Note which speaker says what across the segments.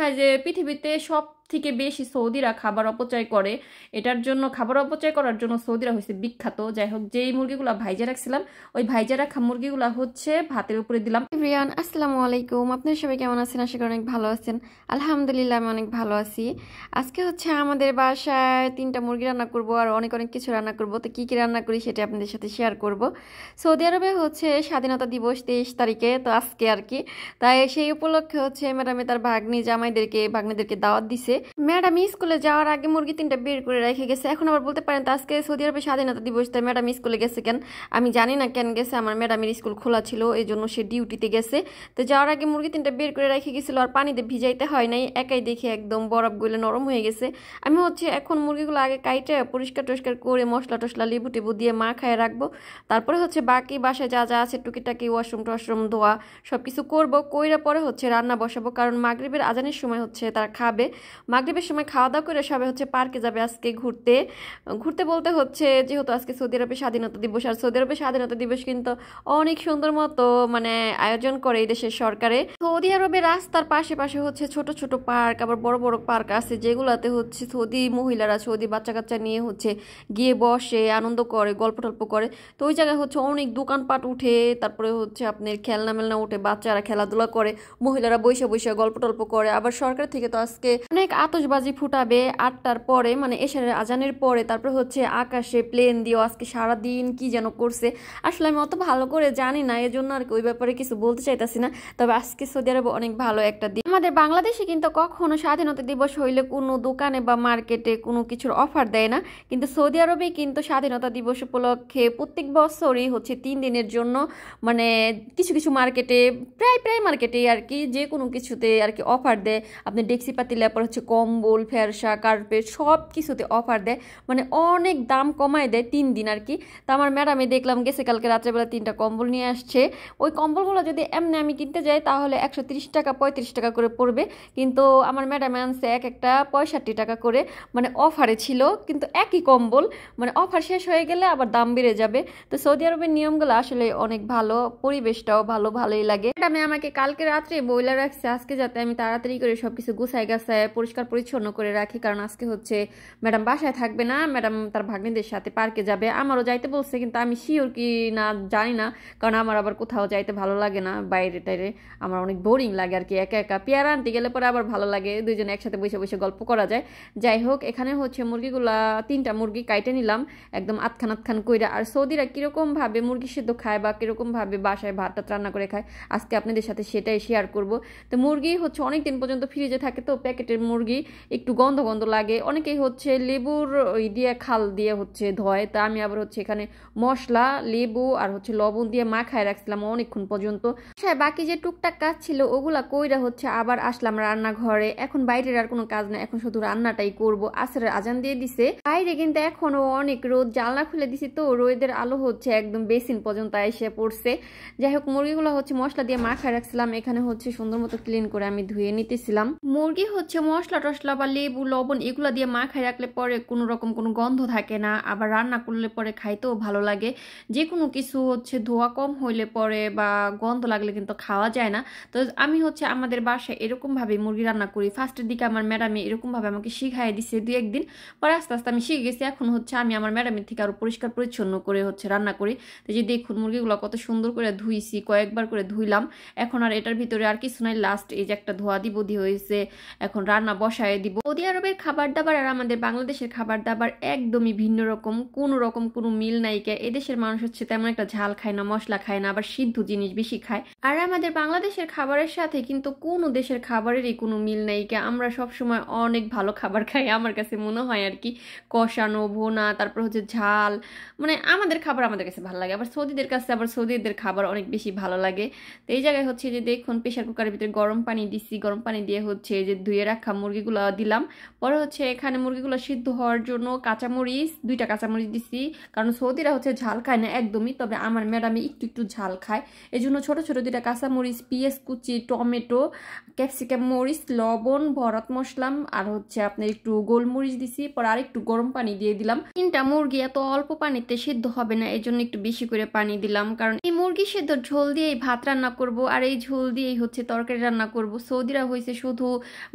Speaker 1: হয় যে পৃথিবীতে সব থেকে বেশি সৌদিরা খাবার অপচয় করে। এটার জন্য খাবার অপচয় করার জন্য সৌদিরা হচ্ছে বিখ্যাত। যাই হোক, যেই মুরগিগুলো ভাইজা রাখছিলাম ওই ভাইজা রাখা মুরগিগুলো হচ্ছে ভাতের উপরে দিলাম। রিয়ান, আসসালামু আলাইকুম। আপনারা সবাই কেমন আছেন? আশা করি অনেক ভালো আছেন। আলহামদুলিল্লাহ, আমি অনেক ভালো আছি। আজকে হচ্ছে আমাদের বাসায় 3টা মুরগি রান্না করব আর অনেক অনেক কিছু রান্না করব। তো কি কি রান্না করি সেটা আপনাদের সাথে শেয়ার করব। সৌদি আরবে হচ্ছে স্বাধীনতা দিবস 23 তারিখে, তো আজকে আর কি। তাই সেই উপলক্ষে হচ্ছে ম্যাডামে তার ভাগ্নিদেরকে দাওয়াত দিছে। ম্যাডাম স্কুলে যাওয়ার আগে মুরগি 3টা বের করে রেখে গেছে। এখন আবার বলতে পারেন তো আজকে সৌদি আরবে স্বাধীনতা দিবস, তাই ম্যাডাম স্কুলে গেছে কেন আমি জানি না কেন গেছে। আমার ম্যাডামের স্কুল খোলা ছিল, এই জন্য সে ডিউটিতে গেছে। তো যাওয়ার আগে মুরগি 3টা বের করে রেখে গেছিল আর পানিতে ভিজাইতে হয় নাই, একাই দেখে একদম বরফ গলে নরম হয়ে গেছে। আমি হচ্ছে এখন মুরগিগুলো আগে কাইটে পরিষ্কার টরিষ্কার করে মশলা টশলা লেবু টেবু দিয়ে মাখায় রাখবো। তারপরে হচ্ছে বাকি বাসায় যা যা আছে টুকিটাকি ওয়াশরুম টশরুম ধোয়া সবকিছু করবো। কইরা পরে হচ্ছে রান্না বসাবো, কারণ মাগরিবের আজানের সময় হচ্ছে তারা খাবে। মাগরিবের সময় খাওয়া দাওয়া করে সবাই হচ্ছে পার্কে যাবে আজকে ঘুরতে। ঘুরতে বলতে হচ্ছে যেহেতু আজকে সৌদি আরবে স্বাধীনতা দিবস, আর সৌদি আরবে স্বাধীনতা দিবস কিন্তু অনেক সুন্দর মতো মানে আয়োজন করে এই দেশের সরকারে। সৌদি আরবে রাস্তার পাশে পাশে হচ্ছে ছোট ছোট পার্ক, আবার বড় বড় পার্ক আছে যেগুলাতে হচ্ছে সৌদি মহিলারা সৌদি বাচ্চা কাচ্চা নিয়ে হচ্ছে গিয়ে বসে আনন্দ করে গল্প টল্প করে। তো ওই জায়গায় হচ্ছে অনেক দোকানপাট উঠে, তারপরে হচ্ছে আপনার খেলনা মেলনা উঠে, বাচ্চারা খেলাধুলা করে, মহিলারা বৈশা বৈশা গল্প টল্প করে। আবার সরকার থেকে তো আজকে অনেক আতশবাজি ফুটাবে 8টার পরে, মানে এশারের আজানের পরে। তারপরে হচ্ছে আকাশে প্লেন দিয়েও আজকে সারাদিন কি যেন করছে, আসলে আমি অত ভালো করে জানি না, এজন্য আর কি ওই ব্যাপারে কিছু বলতে চাইতেছি না। তবে আজকে সৌদি আরবে অনেক ভালো একটা দিন। আমাদের বাংলাদেশে কিন্তু কখনো স্বাধীনতা দিবস হইলে কোনো দোকানে বা মার্কেটে কোনো কিছুর অফার দেয় না, কিন্তু সৌদি আরবে কিন্তু স্বাধীনতা দিবস উপলক্ষে প্রত্যেক বছরই হচ্ছে 3 দিনের জন্য মানে কিছু কিছু মার্কেটে, প্রায় মার্কেটে আর কি যে কোনো কিছুতে আর কি অফার দেয়। আপনি ডেক্সি পাতিলের পর হচ্ছে কম্বল ফেরসা কার্পেট সব কিছুতে অফার দেয়, মানে অনেক দাম কমায় দেয় 3 দিন আর কি। তো আমার ম্যাডামে দেখলাম গেছে কালকে রাত্রেবেলা 3টা কম্বল নিয়ে আসছে। ওই কম্বলগুলো যদি এমনি আমি কিনতে যাই তাহলে 130 টাকা 35 টাকা করে পড়বে, কিন্তু আমার ম্যাডামে আনছে এক একটা 65 টাকা করে, মানে অফারে ছিল। কিন্তু একই কম্বল, মানে অফার শেষ হয়ে গেলে আবার দাম বেড়ে যাবে। তো সৌদি আরবের নিয়মগুলো আসলে অনেক ভালো, পরিবেশটাও ভালোই লাগে। ম্যাডামে আমাকে কালকে রাত্রে বইলা রাখছে আজকে যাতে আমি তাড়াতাড়ি করে সবকিছু গুছায় গাছায় পরিষ্কার পরিচ্ছন্ন করে রাখি, কারণ আজকে হচ্ছে ম্যাডাম বাসায় থাকবে না, ম্যাডাম তার ভাগ্নিদের সাথে পার্কে যাবে। আমারও যাইতে বলছে, কিন্তু আমি শিওর কি না জানি না, কারণ আমার আবার কোথাও যাইতে ভালো লাগে না, বাইরে টাইরে আমার অনেক বোরিং লাগে আর কি। একা একা পেয়ারা আনতে গেলে পরে আবার ভালো লাগে, দুইজনে একসাথে বসে বসে গল্প করা যায়। যাই হোক, এখানে হচ্ছে মুরগিগুলা 3টা মুরগি কাইটে নিলাম একদম আতখান কইরা। আর সৌদিরা কিরকম ভাবে মুরগি সিদ্ধ খায় বা কিরকম ভাবে বাসায় ভাতটা রান্না করে খায় আজকে আপনাদের সাথে সেটাই শেয়ার করব। তো মুরগি হচ্ছে অনেক দিন পর্যন্ত ফ্রিজে থাকে, তো প্যাকেটের মুরগি একটু গন্ধ গন্ধ লাগে। অনেকেই হচ্ছে লেবুর ওই দিয়ে খাল দিয়ে হচ্ছে ধোয়, তা আমি আবার হচ্ছে এখানে মশলা লেবু আর হচ্ছে লবণ দিয়ে মাখায় রাখছিলাম অনেকক্ষণ পর্যন্ত। বাকি যে টুকটাক কাজ ছিল ওগুলা কইরা হচ্ছে আবার আসলাম রান্নাঘরে। এখন বাইরের আর কোনো কাজ না, এখন শুধু রান্নাটাই করব। আসরের আজান দিয়ে দিছে বাইরে, কিন্তু এখনো অনেক রোদ, জানলা খুলে দিছি তো রোদের আলো হচ্ছে একদম বেসিন পর্যন্ত এসে পড়ছে। যাই হোক, মুরগিগুলো হচ্ছে মশলা দিয়ে মাখায় রাখছিলাম, এখানে হচ্ছে সুন্দর মতো ক্লিন করে আমি ধুয়ে নিতেছিলাম। মুরগি হচ্ছে মশলা টশলা বা লেবু লবণ এগুলো দিয়ে মাখায় রাখলে পরে কোনো রকম কোনো গন্ধ থাকে না, আবার রান্না করলে পরে খাইতেও ভালো লাগে। যে কোনো কিছু হচ্ছে ধোয়া কম হইলে পরে বা গন্ধ লাগলে কিন্তু খাওয়া যায় না। তো আমি হচ্ছে আমাদের বাসায় এরকম ভাবে মুরগি রান্না করি। ফার্স্টের দিকে আমার ম্যাডামে এরকম ভাবে আমাকে শিখাই দিছে 2-1 দিন, পরে আস্তে আস্তে আমি শিখে গেছি। এখন হচ্ছে আমি আমার ম্যাডামের থেকে আরো পরিষ্কার পরিচ্ছন্ন করে হচ্ছে রান্না করি। তো যে দেখুন মুরগিগুলো কত সুন্দর করে ধুইছি, কয়েকবার করে ধুইলাম। এখন আর এটার ভিতরে আর কিছু নাই, লাস্ট এই যে একটা ধোয়া দিব দিয়ে হয়েছে, এখন রান্না বসায় দিব। সৌদি আরবের খাবার দাবার আর আমাদের বাংলাদেশের খাবার দাবার একদমই ভিন্ন রকম, কোনো মিল নাই। এদেশের মানুষ হচ্ছে তেমন একটা ঝাল খায় না, মশলা খায় না, আবার সিদ্ধ জিনিস বেশি খায়। আর আমাদের বাংলাদেশের খাবারের সাথে কিন্তু কোনো দেশের খাবারেরই কোনো মিল নাই। আমরা সবসময় অনেক ভালো খাবার খাই, আমার কাছে মনে হয় আর কি। কষানো ভোনা, তারপর হচ্ছে ঝাল, মানে আমাদের খাবার আমাদের কাছে ভালো লাগে। আবার সৌদিদের কাছে আবার সৌদিদের খাবার অনেক বেশি ভালো লাগে। তো এই জায়গায় হচ্ছে যে দেখুন প্রেশার কুকারের ভিতরে গরম পানি দিচ্ছি, গরম পানি দিয়ে হচ্ছে যে ধুয়ে রাখা মুরগিগুলো দিলাম। পরে হচ্ছে এখানে মুরগিগুলো সিদ্ধ হওয়ার জন্য কাঁচামরিচ 2টা কাঁচামরিচ দিছি, কারণ সৌদিরা হচ্ছে ঝাল খায় না একদমই, তবে আমার ম্যাডামে একটু একটু ঝাল খায়, এই জন্য ছোটো ছোটো 2টা কাঁচামরিচ, পেঁয়াজ কুচি, টমেটো, ক্যাপসিকাম মরিচ, লবণ, ভরত মশলা আর হচ্ছে আপনার একটু গোলমরিচ দিছি। পরে আর একটু গরম পানি দিয়ে দিলাম। 3টা মুরগি এত অল্প পানিতে সিদ্ধ হবে না, এই জন্য একটু বেশি করে পানি দিলাম, কারণ এই মুরগি সিদ্ধ ঝোল দিয়েই ভাত রান্না করব আর এই ঝোল দিয়েই হচ্ছে তরকারি রান্না করব। সৌদিরা হয়েছে শুধু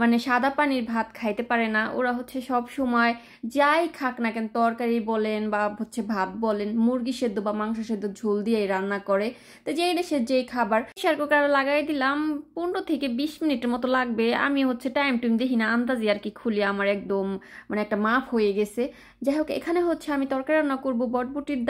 Speaker 1: মানে সাদা পানির ভাত খাইতে পারে না, ওরা হচ্ছে সব সময় যাই খাক না কেন, তরকারি বলেন বা হচ্ছে ভাত বলেন, মুরগি সেদ্ধ বা মাংস সেদ্ধ ঝোল দিয়েই রান্না করে। তো যেই দেশের যেই খাবার। প্রেসার কুকারে লাগাই দিলাম, 15 থেকে 20 মিনিটের মতো লাগবে। আমি হচ্ছে টাইম দেখি না, আন্দাজি আর কি খুলি, আমার একদম মানে একটা মাপ হয়ে গেছে। যাই হোক, এখানে হচ্ছে আমি তরকারি রান্না করবো বটবটির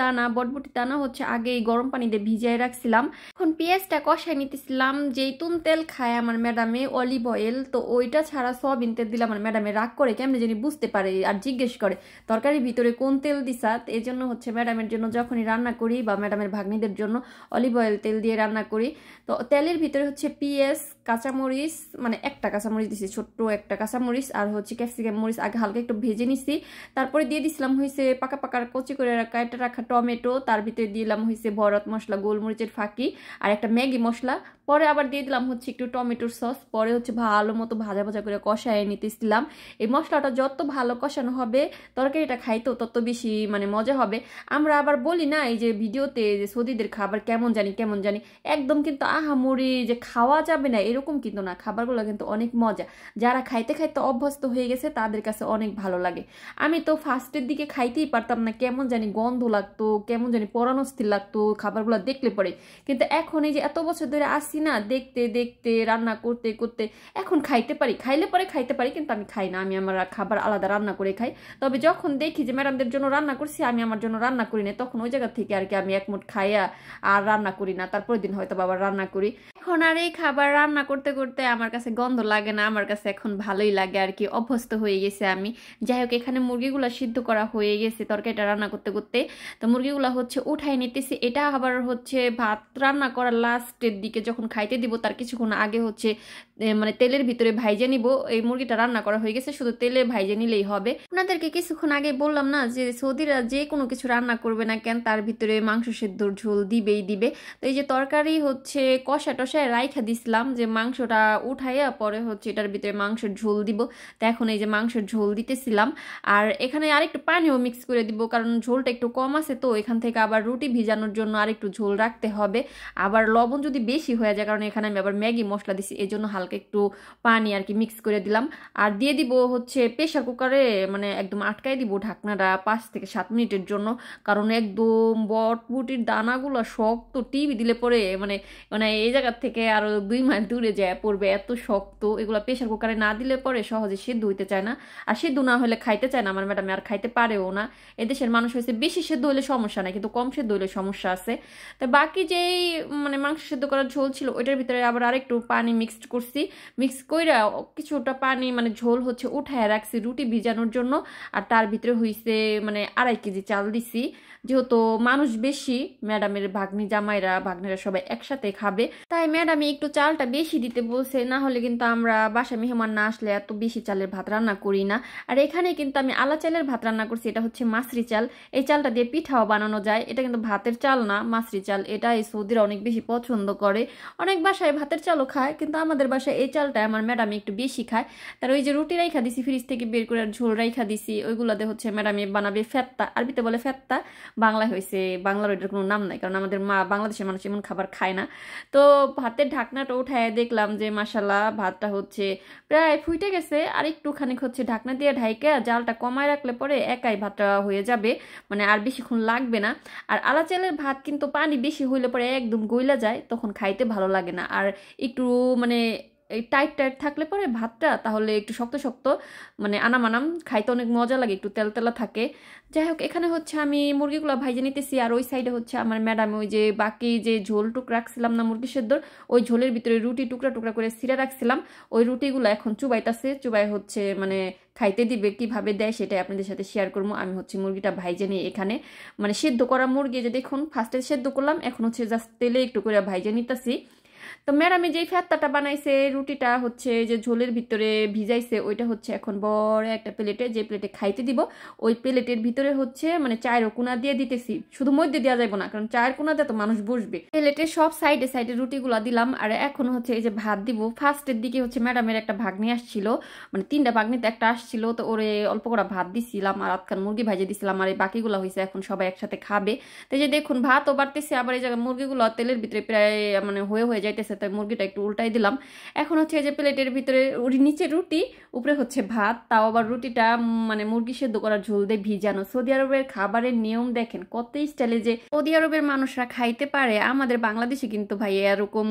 Speaker 1: দানা হচ্ছে আগে গরম পানিতে ভিজিয়ে রাখছিলাম। এখন পেঁয়াজটা কষাই নিতেছিলাম। জৈতুন তেল খায় আমার ম্যাডামে, অলিভ অয়েল, তো ওইটা ছাড়া সয়াবিন তেল দিলে আমার ম্যাডামে রাগ করে, কেমনি জানি বুঝতে পারে আর জিজ্ঞেস করে তরকারির ভিতরে কোন তেল দিসাত। এই জন্য হচ্ছে ম্যাডামের জন্য যখনই রান্না করি বা ম্যাডামের ভাগ্নিদের জন্য অলিভ অয়েল তেল দিয়ে রান্না করি। তো তেলের ভিতরে হচ্ছে পেঁয়াজ, কাঁচামরিচ, মানে একটা কাঁচামরিচ দিছি, ছোট্ট একটা কাঁচামরিচ, আর হচ্ছে ক্যাপসিকাম মরিচ আগে হালকা একটু ভেজে নিছি। তারপরে দিয়ে দিছিলাম হয়েছে পাকা পাকা কচি করে কাটা রাখা টমেটো, তার ভিতরে দিলাম হয়েছে ভরত মশলা, গোলমরিচের ফাঁকি আর একটা ম্যাগি মশলা। পরে আবার দিয়ে দিলাম হচ্ছে একটু টমেটোর সস। পরে হচ্ছে ভালো মতো ভাজা ভাজা করে কষায় নিতেছিলাম। এই মশলাটা যত ভালো কষানো হবে তরকারিটা খাইতেও তত বেশি মানে মজা হবে। আমরা আবার বলি না এই যে ভিডিওতে যে সৌদিদের খাবার কেমন জানি কেমন জানি, একদম কিন্তু আহামরি যে খাওয়া যাবে না এরকম কিন্তু না, খাবারগুলো কিন্তু অনেক মজা। যারা খাইতে খাইতে অভ্যস্ত হয়ে গেছে তাদের কাছে অনেক ভালো লাগে। আমি তো ফার্স্টের দিকে খাইতেই পারতাম না, কেমন জানি গন্ধ লাগতো, কেমন জানি পরানস্থির লাগতো খাবারগুলো দেখলে পরে। কিন্তু এখন এই যে এত বছর ধরে আসি না, দেখতে দেখতে রান্না করতে করতে এখন খাইতে পারি, খাইলে পরে খাইতে পারি, কিন্তু আমি খাই না, আমি আমার খাবার আলাদা রান্না করে খাই। তবে যখন দেখি যে ম্যাডামদের জন্য রান্না করছি, আমি আমার জন্য রান্না করি না, তখন ওই জায়গা থেকে আর কি আমি এক মুঠ খাইয়া আর রান্না করি না, তারপরের দিন হয়তো আবার রান্না করি। এখন আর এই খাবার রান্না করতে করতে আমার কাছে গন্ধ লাগে না, আমার কাছে এখন ভালোই লাগে আর কি, অভ্যস্ত হয়ে গেছে আমি। যাই হোক, এখানে মুরগিগুলো সিদ্ধ করা হয়ে গেছে তরকারিটা রান্না করতে করতে। তো মুরগিগুলো হচ্ছে উঠাই নিতেছি। এটা আবার হচ্ছে ভাত রান্না করার লাস্টের দিকে যখন খাইতে দিব তার কিছুক্ষণ আগে হচ্ছে মানে তেলের ভিতরে ভাইজে নিব। এই মুরগিটা রান্না করা হয়ে গেছে, শুধু তেলে ভাইজে নিলেই হবে। আপনাদেরকে কিছুক্ষণ আগে বললাম না যে সৌদিরা যে কোনো কিছু রান্না করবে না কেন তার ভিতরে মাংস সেদ্ধর ঝোল দিবেই দিবে। তো এই যে তরকারি হচ্ছে কষা টষায় রাইখা দিছিলাম, যে মাংসটা উঠাইয়া পরে হচ্ছে এটার ভিতরে মাংসের ঝোল দিব। তো এখন এই যে মাংসের ঝোল দিতেছিলাম, আর এখানে আরেকটু পানিও মিক্স করে দিব, কারণ ঝোলটা একটু কম আছে, তো এখান থেকে আবার রুটি ভিজানোর জন্য আরেকটু ঝোল রাখতে হবে। আবার লবণ যদি বেশি হয়ে যায়, কারণ এখানে আমি আবার ম্যাগি মশলা দিছি, এই জন্য হালকা একটু পানি আর কি মিক্স করে দিলাম। আর দিয়ে দিব হচ্ছে প্রেশার কুকারে মানে একদম আটকাই দিব ঢাকনাটা 5 থেকে 7 মিনিটের জন্য, কারণ একদম বটবুটির দানাগুলো শক্ত, টিভি দিলে পরে মানে মানে এই জায়গার থেকে আরো 2 মাইল দূরে যায় পড়বে, এত শক্ত। এগুলো প্রেশার কুকারে না দিলে পরে সহজে সিদ্ধ হইতে চায় না, আর সিদ্ধ না হলে খাইতে চায় না আমার ম্যাডাম, আর খাইতে পারেও না। এদেশের মানুষ হয়েছে বেশি সিদ্ধ হলে সমস্যা নাই, কিন্তু কম সিদ্ধ হলে সমস্যা আছে। তো বাকি যেই মানে মাংস সিদ্ধ করার ঝোল ছিল ওইটার ভিতরে আবার আরেকটু পানি মিক্সড করছি, মিক্স কইরা কিছুটা পানি মানে ঝোল হচ্ছে উঠায় রাখছি রুটি ভিজানোর জন্য। আর তার ভিতরে হইছে মানে 2.5 কেজি চাল দিছি, যেহেতু মানুষ বেশি, ম্যাডামের ভাগ্নিরা সবাই একসাথে খাবে, তাই ম্যাডামে একটু চালটা বেশি দিতে বলছে, না হলে কিন্তু আমরা বাসায় মেহমান না আসলে এত বেশি চালের ভাত রান্না করি না। আর এখানে কিন্তু আমি আলা চালের ভাত রান্না করছি, এটা হচ্ছে মাসরি চাল, এই চালটা দিয়ে পিঠাও বানানো যায়। এটা কিন্তু ভাতের চাল না, মাসরি চাল, এটা এই সৌদিরা অনেক বেশি পছন্দ করে। অনেক বাসায় ভাতের চালও খায়, কিন্তু আমাদের বাসায় এই চালটা আমার ম্যাডামে একটু বেশি খায়। তার ওই যে রুটি রাইখা দিছি ফ্রিজ থেকে বের করে, ঝোল রাইখা দিছি, ওইগুলোতে হচ্ছে ম্যাডামে বানাবে ফেত্তা, আরবিতে বলে ফেত্তা, বাংলায় হয়েছে বাংলার ওইটার কোনো নাম নাই, কারণ আমাদের বাংলাদেশের মানুষ এমন খাবার খায় না। তো ভাতের ঢাকনাটা উঠায় দেখলাম যে মাশাল্লাহ ভাতটা হচ্ছে প্রায় ফুটে গেছে, আর একটুখানি হচ্ছে ঢাকনা দিয়ে ঢাইকা জালটা কমায় রাখলে পরে একাই ভাতটা হয়ে যাবে, মানে আর বেশিক্ষণ লাগবে না। আর আলা চালের ভাত কিন্তু পানি বেশি হইলে পরে একদম গইলা যায়, তখন খাইতে ভালো লাগে না। আর একটু মানে এই টাইট টাইট থাকলে পরে ভাতটা তাহলে একটু শক্ত শক্ত মানে আনাম খাইতে অনেক মজা লাগে, একটু তেলতেলা থাকে। যাই হোক, এখানে হচ্ছে আমি মুরগিগুলো ভাইজে নিতেছি, আর ওই সাইডে হচ্ছে আমার ম্যাডাম ওই যে বাকি যে ঝোল টুকরা রাখছিলাম না মুরগি সেদ্ধর, ওই ঝোলের ভিতরে রুটি টুকরা টুকরা করে ছিঁড়ে রাখছিলাম, ওই রুটিগুলো এখন চুবাইতাছে, চুবাই হচ্ছে মানে খাইতে দিবে, কিভাবে দেয় সেটাই আপনাদের সাথে শেয়ার করবো। আমি হচ্ছে মুরগিটা ভাইজে নিয়ে এখানে মানে সেদ্ধ করা মুরগি, যে দেখুন ফার্স্টে সেদ্ধ করলাম, এখন হচ্ছে জাস্ট তেলে একটু করে ভাইজে নিতেছি। তো ম্যাডামে যেই ফ্যাত্তাটা বানাইছে রুটিটা হচ্ছে যে ঝোলের ভিতরে ভিজাইছে ওইটা হচ্ছে এখন বড় একটা প্লেটে, যে প্লেটে খাইতে দিব ওই প্লেটের ভিতরে হচ্ছে মানে চায়ের কোনা দিয়ে দিতেছি, শুধু মধ্যে দেওয়া যাবে না কারণ চায়ের কোনা দিয়ে তো মানুষ বসবে। প্লেটের সব সাইডে সাইডে রুটিগুলা দিলাম। আর এখন হচ্ছে এই যে ভাত দিব। ফার্স্টের দিকে হচ্ছে ম্যাডামের একটা ভাগ্নি আসছিল, মানে 3টা ভাগ্নিতে একটা আসছিল, তো ওরে অল্প করে ভাত দিছিলাম আর আধখান মুরগি ভাজে দিছিলাম, আর এই বাকিগুলো হয়েছে এখন সবাই একসাথে খাবে। তো এই যে দেখুন ভাতও বাড়তেছে, আবার এই জায়গায় মুরগিগুলো তেলের ভিতরে প্রায় মানে হয়ে যাইতেছে, তাই মুরগিটা একটু উল্টাই দিলাম। এখন হচ্ছে এই যে প্লেটের ভিতরে নিচে রুটি, উপরে হচ্ছে ভাত, তাও আবার রুটিটা মানে মুরগি সেদ্ধ করা ঝোল দিয়ে ভিজানো। সৌদি আরবের খাবারের নিয়ম দেখেন কত স্টাইলে যে সৌদি আরবের মানুষরা খাইতে পারে। আমাদের বাংলাদেশে কিন্তু ভাই এরকম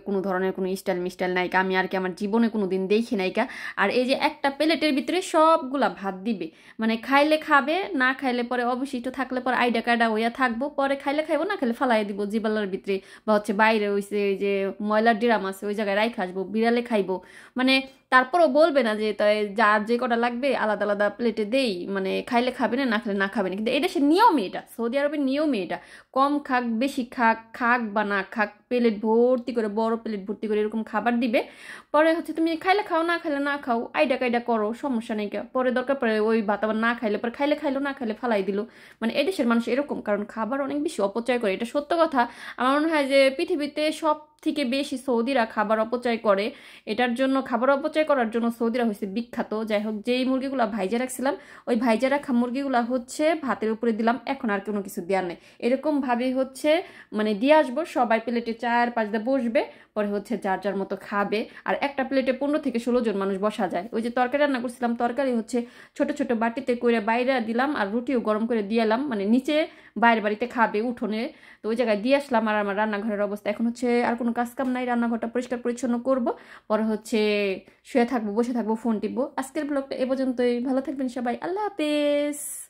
Speaker 1: কোনো ধরনের কোনো স্টাইল মিস্টাইল নাইকা, আমি আর কি আমার জীবনে কোনো দিন দেখি নাইকা। আর এই যে একটা প্লেটের ভিতরে সবগুলা ভাত দিবে, মানে খাইলে খাবে, না খাইলে পরে অবশিষ্ট থাকলে পরে আইডা কাইডা হইয়া থাকবো, পরে খাইলে খাইবো, না খাইলে ফালাই দিব জিবালার ভিতরে, বা হচ্ছে বাইরে হইছে ওই যে ময়লার ড্রাম আছে ওই জায়গায় রাইখা আসবো, বিড়ালে খাইবো। মানে তারপরও বলবে না যে তাই যার যে কটা লাগবে আলাদা আলাদা প্লেটে দেই, মানে খাইলে খাবে না, না খাইলে না খাবে না। কিন্তু এটা সে নিয়মই, এটা সৌদি আরবের নিয়মই এটা। কম খাক বেশি খাক, খাক বা না খাক, প্লেট ভর্তি করে বড় প্লেট ভর্তি করে এরকম খাবার দিবে। পরে হচ্ছে তুমি খাইলে খাও, না খাইলে না খাও, আইডা কাইডা করো, সমস্যা নেই। পরে দরকার পড়ে ওই ভাত আবার না খাইলে পরে খাইলে খাইলো, না খাইলে ফালাই দিল। মানে এদেশের মানুষ এরকম, কারণ খাবার অনেক বেশি অপচয় করে, এটা সত্য কথা। আমার মনে হয় যে পৃথিবীতে সব থেকে বেশি সৌদিরা খাবার অপচয় করে। এটার জন্য খাবার অপচয় করার জন্য সৌদিরা হয়েছে বিখ্যাত। যাই হোক, যেই মুরগিগুলো ভাইজা রাখছিলাম ওই ভাইজা রাখা মুরগিগুলা হচ্ছে ভাতের উপরে দিলাম, এখন আর কোনো কিছু দেওয়ার নেই। এরকম ভাবে হচ্ছে মানে দিয়ে আসবো, সবাই প্লেটে 4-5 দিয়ে বসবে, পরে হচ্ছে যার যার মতো খাবে। আর একটা প্লেটে 15 থেকে 16 জন মানুষ বসা যায়। ওই যে তরকারি রান্না করছিলাম, তরকারি হচ্ছে ছোট ছোট বাটিতে করে বাইরে দিলাম, আর রুটিও গরম করে দিয়ে এলাম, মানে নিচে বাইরের বাড়িতে খাবে উঠোনে, তো ওই জায়গায় দিয়ে আসলাম। আর আমার রান্নাঘরের অবস্থা এখন হচ্ছে আর কোনো কাজ কাম নাই, রান্নাঘরটা পরিষ্কার পরিচ্ছন্ন করব, পরে হচ্ছে শুয়ে থাকবো, বসে থাকবো, ফোন টিপবো। আজকের ব্লগটা এ পর্যন্তই, ভালো থাকবেন সবাই, আল্লাহ হাফেজ।